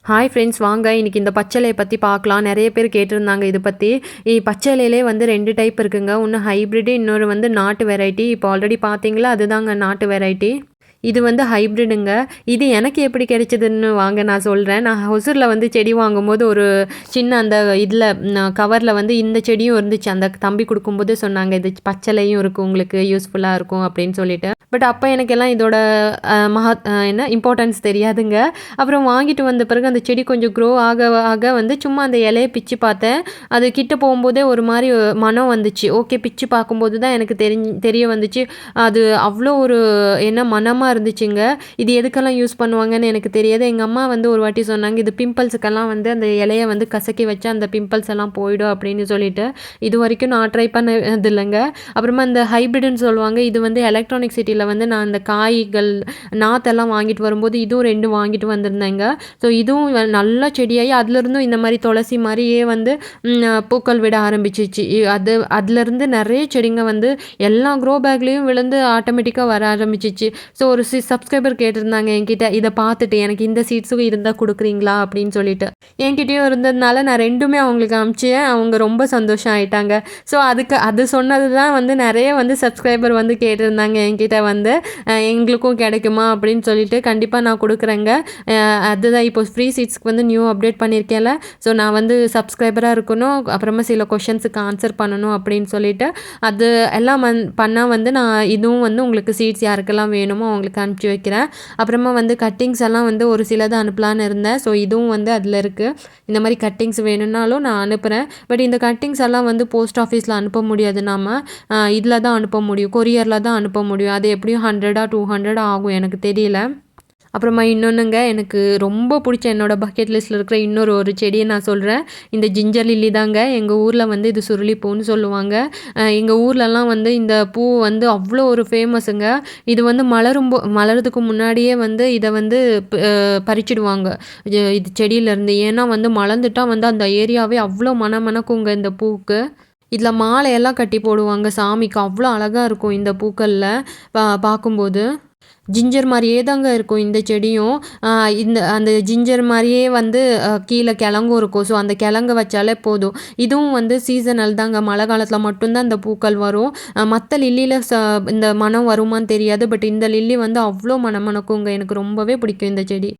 Hi friends, வாங்க இன்னைக்கு இந்த பச்சை இலைய பற்றி பார்க்கலாம். நிறைய பேர் கேட்டிருந்தாங்க இது பற்றி. பச்சை இலையிலே வந்து 2 டைப் இருக்குங்க. ஒன்று ஹைப்ரிட், இன்னொரு வந்து நாட்டு வெரைட்டி. இப்போ ஆல்ரெடி பார்த்தீங்களா, அதுதாங்க நாட்டு வெரைட்டி. இது வந்து ஹைப்ரிடுங்க. இது எனக்கு எப்படி கிடைச்சதுன்னு வாங்க நான் சொல்கிறேன். நான் ஹொசூரில் வந்து செடி வாங்கும்போது ஒரு சின்ன அந்த இதில் கவரில் வந்து இந்த செடியும் இருந்துச்சு. அந்த தம்பி கொடுக்கும்போது சொன்னாங்க, இது பச்சளையும் இருக்கும், உங்களுக்கு யூஸ்ஃபுல்லாக இருக்கும் அப்படின்னு சொல்லிட்டு. பட் அப்போ எனக்கெல்லாம் இதோட என்ன இம்பார்ட்டன்ஸ் தெரியாதுங்க. அப்புறம் வாங்கிட்டு வந்த பிறகு அந்த செடி கொஞ்சம் க்ரோ ஆக ஆக வந்து சும்மா அந்த இலைய பிச்சு பார்த்தேன். அது கிட்ட போகும்போதே ஒரு மாதிரி மனம் வந்துச்சு. ஓகே, பிச்சு பார்க்கும்போது தான் எனக்கு தெரிய வந்துச்சு. அது அவ்வளோ ஒரு என்ன மனமாக இருந்துச்சுங்க. இது எதுக்கெல்லாம் யூஸ் பண்ணுவாங்கன்னு எனக்கு தெரியாது. எங்கள் அம்மா வந்து ஒரு வாட்டி சொன்னாங்க, இது பிம்பிள்ஸுக்கெல்லாம் வந்து அந்த இலைய வந்து கசக்கி வச்சா அந்த பிம்பிள்ஸ் எல்லாம் போயிடும் அப்படின்னு சொல்லிட்டு. இது வரைக்கும் நான் ட்ரை பண்ணது இல்லைங்க. அப்புறமா இந்த ஹைப்ரிட்னு சொல்லுவாங்க. இது வந்து எலக்ட்ரானிக் சிட்டியில் வந்து நான் இந்த காய்கள் நாற்றெல்லாம் வாங்கிட்டு வரும்போது இதுவும் 2 வாங்கிட்டு வந்திருந்தேங்க. ஸோ இதுவும் நல்ல செடியாகி அதுலேருந்தும் இந்த மாதிரி துளசி மாதிரியே வந்து பூக்கள் விட ஆரம்பிச்சிச்சு. அதுலேருந்து நிறைய செடிங்க வந்து எல்லா க்ரோ பேக்லேயும் விழுந்து ஆட்டோமேட்டிக்காக வர ஆரம்பிச்சிச்சு. ஸோ ஒரு சப்ஸ்கிரைபர் கேட்டிருந்தாங்க என்கிட்ட, இதை பார்த்துட்டு எனக்கு இந்த சீட்ஸும் இருந்தால் கொடுக்குறீங்களா அப்படின்னு சொல்லிட்டு. என்கிட்டயும் இருந்ததுனால நான் 2மே அவங்களுக்கு அனுப்பிச்சேன். அவங்க ரொம்ப சந்தோஷம் ஆயிட்டாங்க. ஸோ அது சொன்னது தான் வந்து நிறைய வந்து சப்ஸ்கிரைபர் வந்து கேட்டிருந்தாங்க என்கிட்ட வந்து, எங்களுக்கும் கிடைக்குமா அப்படின்னு சொல்லிட்டு. கண்டிப்பாக நான் கொடுக்குறேங்க. அதுதான் இப்போ ஃப்ரீ சீட்ஸ்க்கு வந்து நியூ அப்டேட் பண்ணியிருக்கேன்ல. ஸோ நான் வந்து சப்ஸ்கிரைபராக இருக்கணும், அப்புறமா சில கொஷின்ஸுக்கு ஆன்சர் பண்ணணும் அப்படின்னு சொல்லிட்டு அது எல்லாம் பண்ணால் வந்து நான் இதுவும் வந்து உங்களுக்கு சீட்ஸ் யாருக்கெல்லாம் வேணுமோ அவங்களுக்கு அனுப்பிச்சி வைக்கிறேன். அப்புறமா வந்து கட்டிங்ஸ் எல்லாம் வந்து ஒரு சிலது அனுப்பலான்னு இருந்தேன். ஸோ இதுவும் வந்து அதில் இருக்குது. இந்த மாதிரி கட்டிங்ஸ் வேணும்னாலும் நான் அனுப்புகிறேன். பட் இந்த கட்டிங்ஸ் எல்லாம் வந்து போஸ்ட் ஆஃபீஸில் அனுப்ப முடியாது. நம்ம இதில் தான் அனுப்ப முடியும், கொரியரில் தான் அனுப்ப முடியும். அது எப்படியும் 100 200 ஆகும், எனக்கு தெரியல. அப்புறமா இன்னொன்றுங்க, எனக்கு ரொம்ப பிடிச்ச என்னோடய பக்கெட் லிஸ்ட்டில் இருக்கிற ஒரு செடியை நான் சொல்கிறேன். இந்த ஜிஞ்சர் லில்லி தாங்க. எங்கள் ஊரில் வந்து இது சுருளிப்பூன்னு சொல்லுவாங்க. எங்கள் ஊர்லலாம் வந்து இந்த பூ வந்து அவ்வளோ ஒரு ஃபேமஸுங்க. இது வந்து மலர்றதுக்கு முன்னாடியே வந்து இதை வந்து பறிச்சிடுவாங்க இது செடியிலேருந்து. ஏன்னா வந்து மலர்ந்துட்டால் வந்து அந்த ஏரியாவே அவ்வளோ மணக்குங்க இந்த பூவுக்கு. இதில் மாலையெல்லாம் கட்டி போடுவாங்க சாமிக்கு. அவ்வளோ அழகாக இருக்கும் இந்த பூக்களில் பார்க்கும்போது. ஜிஞ்சர் மாதிரியே தாங்க இருக்கும் இந்த செடியும். அந்த ஜிஞ்சர் மாதிரியே வந்து கீழே கிழங்கும் இருக்கும். ஸோ அந்த கிழங்கு வச்சாலே போதும். இதுவும் வந்து சீசனல் தாங்க. மழை காலத்தில் மட்டும்தான் இந்த பூக்கள் வரும். மற்ற லில்லியில் இந்த மனம் வருமான்னு தெரியாது. பட் இந்த லில்லி வந்து அவ்வளோ மணக்குங்க. எனக்கு ரொம்பவே பிடிக்கும் இந்த செடி.